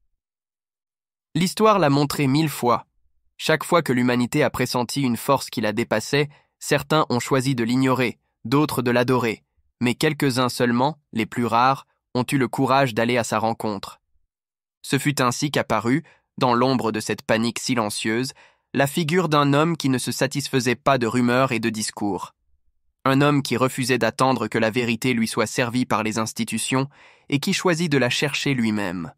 L'histoire l'a montré 1000 fois. Chaque fois que l'humanité a pressenti une force qui la dépassait, certains ont choisi de l'ignorer, d'autres de l'adorer, mais quelques-uns seulement, les plus rares, ont eu le courage d'aller à sa rencontre. Ce fut ainsi qu'apparut, dans l'ombre de cette panique silencieuse, la figure d'un homme qui ne se satisfaisait pas de rumeurs et de discours. Un homme qui refusait d'attendre que la vérité lui soit servie par les institutions et qui choisit de la chercher lui-même.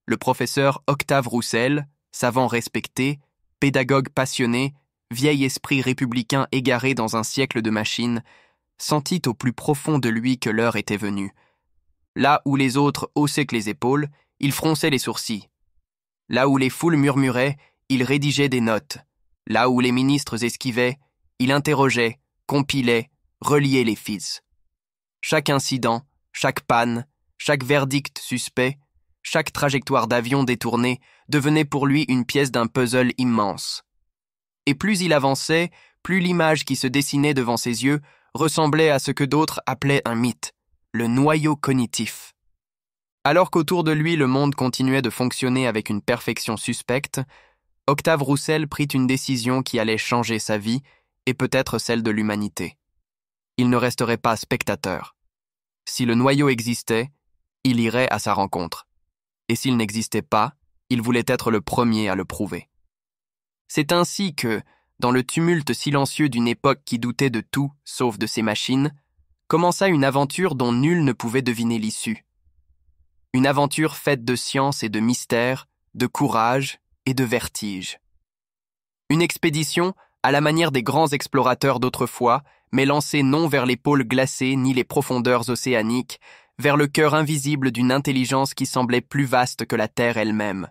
Le professeur Octave Roussel, savant respecté, pédagogue passionné, vieil esprit républicain égaré dans un siècle de machines, sentit au plus profond de lui que l'heure était venue. Là où les autres haussaient les épaules, il fronçait les sourcils. Là où les foules murmuraient, il rédigeait des notes. Là où les ministres esquivaient, il interrogeait, compilait, reliait les fils. Chaque incident, chaque panne, chaque verdict suspect, chaque trajectoire d'avion détournée devenait pour lui une pièce d'un puzzle immense. Et plus il avançait, plus l'image qui se dessinait devant ses yeux ressemblait à ce que d'autres appelaient un mythe, le noyau cognitif. Alors qu'autour de lui le monde continuait de fonctionner avec une perfection suspecte, Octave Roussel prit une décision qui allait changer sa vie et peut-être celle de l'humanité. Il ne resterait pas spectateur. Si le noyau existait, il irait à sa rencontre. Et s'il n'existait pas, il voulait être le premier à le prouver. C'est ainsi que, dans le tumulte silencieux d'une époque qui doutait de tout sauf de ses machines, commença une aventure dont nul ne pouvait deviner l'issue. Une aventure faite de science et de mystère, de courage et de vertige. Une expédition à la manière des grands explorateurs d'autrefois, mais lancée non vers les pôles glacés ni les profondeurs océaniques, vers le cœur invisible d'une intelligence qui semblait plus vaste que la Terre elle-même.